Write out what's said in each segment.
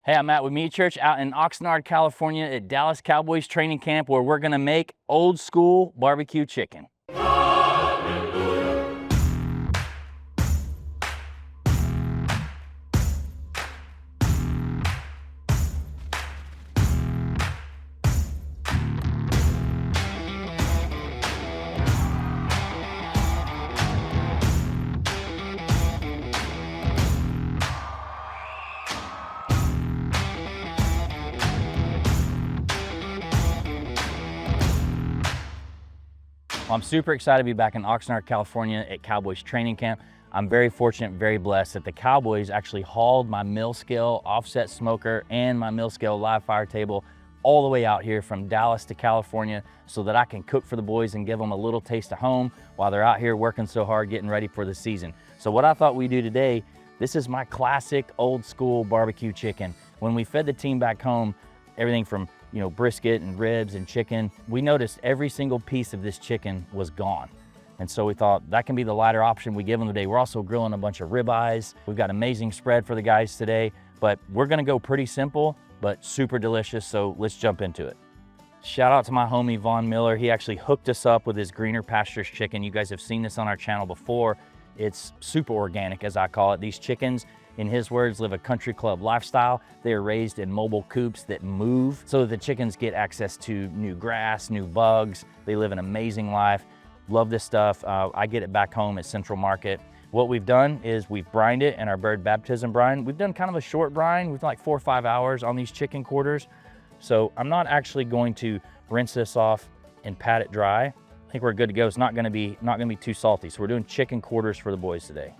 Hey, I'm Matt with Meat Church out in Oxnard, California at Dallas Cowboys training camp where we're gonna make old school barbecue chicken. Well, I'm super excited to be back in Oxnard, California at Cowboys training camp. I'm very fortunate, very blessed that the Cowboys actually hauled my mill scale offset smoker and my mill scale live fire table all the way out here from Dallas to California so that I can cook for the boys and give them a little taste of home while they're out here working so hard getting ready for the season. So what I thought we'd do today, this is my classic old school barbecue chicken. When we fed the team back home, everything from brisket and ribs and chicken, we noticed every single piece of this chicken was gone. And so we thought that can be the lighter option we give them today. We're also grilling a bunch of ribeyes. We've got amazing spread for the guys today, but we're gonna go pretty simple, but super delicious, so let's jump into it. Shout out to my homie, Vaughn Miller. He actually hooked us up with his Greener Pastures Chicken. You guys have seen this on our channel before. It's super organic, as I call it. These chickens, in his words, live a country club lifestyle. They are raised in mobile coops that move so that the chickens get access to new grass, new bugs. They live an amazing life. Love this stuff. I get it back home at Central Market. What we've done is we've brined it in our bird baptism brine. We've done kind of a short brine. We've done like 4 or 5 hours on these chicken quarters. So I'm not actually going to rinse this off and pat it dry. I think we're good to go. It's not gonna be too salty. So we're doing chicken quarters for the boys today.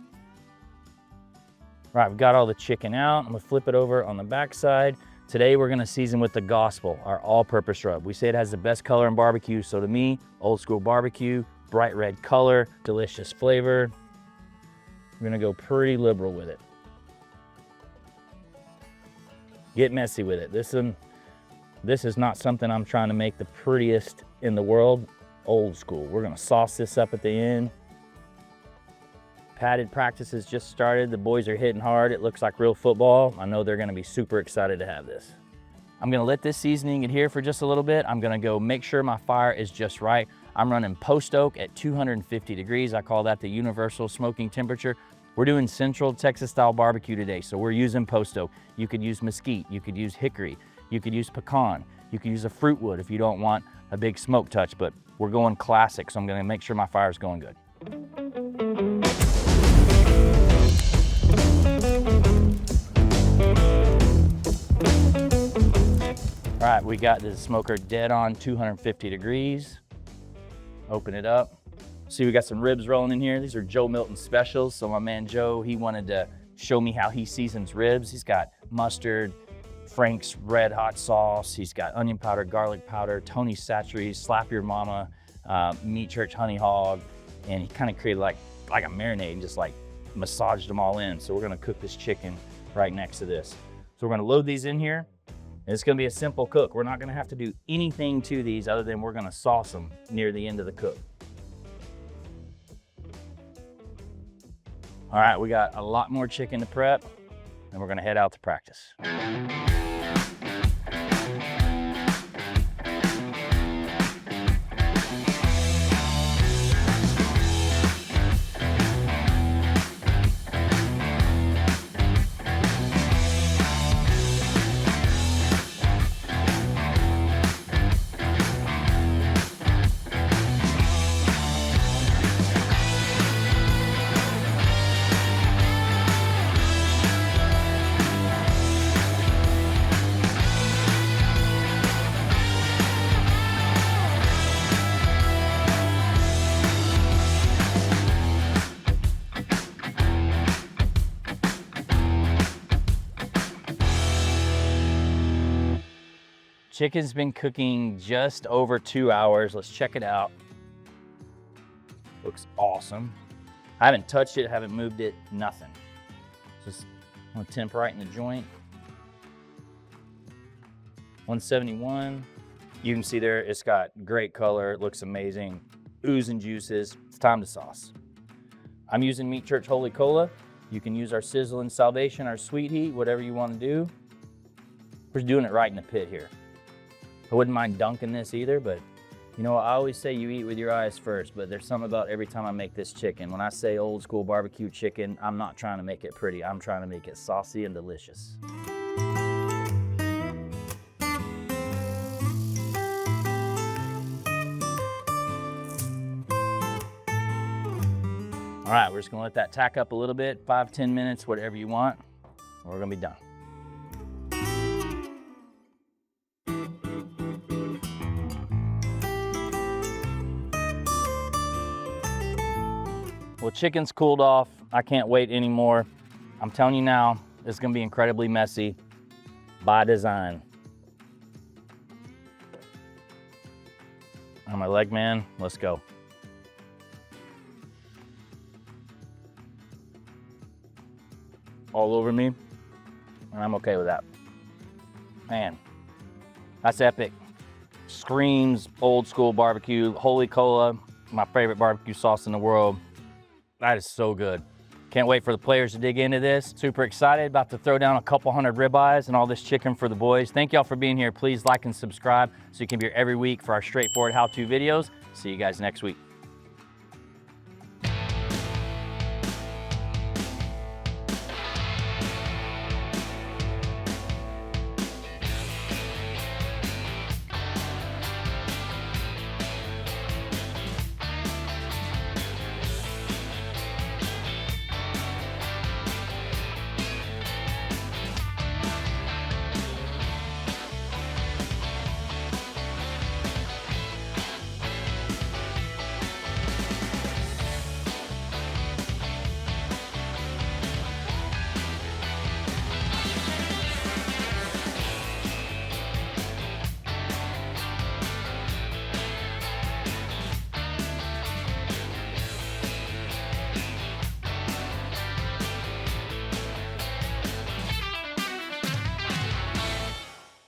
All right, we've got all the chicken out. I'm gonna flip it over on the back side. Today we're gonna season with the Gospel, our all-purpose rub. We say it has the best color in barbecue, so to me, old school barbecue, bright red color, delicious flavor. We're gonna go pretty liberal with it. Get messy with it. This is not something I'm trying to make the prettiest in the world. Old school. We're gonna sauce this up at the end. Padded practice has just started. The boys are hitting hard. It looks like real football. I know they're gonna be super excited to have this. I'm gonna let this seasoning adhere for just a little bit. I'm gonna go make sure my fire is just right. I'm running post oak at 250 degrees. I call that the universal smoking temperature. We're doing Central Texas style barbecue today, so we're using post oak. You could use mesquite, you could use hickory, you could use pecan, you could use a fruit wood if you don't want a big smoke touch, but we're going classic, so I'm gonna make sure my fire's going good. All right, we got the smoker dead on 250 degrees. Open it up. See, we got some ribs rolling in here. These are Joe Milton specials. So my man Joe, he wanted to show me how he seasons ribs. He's got mustard, Frank's red hot sauce. He's got onion powder, garlic powder, Tony's Satcheries, Slap Your Mama, Meat Church Honey Hog. And he kind of created like a marinade and just like massaged them all in. So we're gonna cook this chicken right next to this. So we're gonna load these in here. And it's gonna be a simple cook. We're not gonna have to do anything to these other than we're gonna sauce them near the end of the cook. All right, we got a lot more chicken to prep and we're gonna head out to practice. Chicken's been cooking just over 2 hours. Let's check it out. Looks awesome. I haven't touched it, haven't moved it, nothing. Just I'm gonna temp right in the joint. 171. You can see there, it's got great color, it looks amazing. Oozing juices, it's time to sauce. I'm using Meat Church Holy Cola. You can use our Sizzlin' Salvation, our Sweet Heat, whatever you wanna do. We're doing it right in the pit here. I wouldn't mind dunking this either, but you know, I always say you eat with your eyes first, but there's something about every time I make this chicken. When I say old school barbecue chicken, I'm not trying to make it pretty. I'm trying to make it saucy and delicious. All right, we're just gonna let that tack up a little bit, 5-10 minutes, whatever you want, and we're gonna be done. Well, chicken's cooled off. I can't wait anymore. I'm telling you now, it's gonna be incredibly messy by design. I'm my leg man, let's go. All over me, and I'm okay with that. Man, that's epic. Screams old school barbecue. Holy cola, my favorite barbecue sauce in the world. That is so good. Can't wait for the players to dig into this. Super excited, about to throw down a couple hundred ribeyes and all this chicken for the boys. Thank y'all for being here. Please like and subscribe so you can be here every week for our straightforward how-to videos. See you guys next week.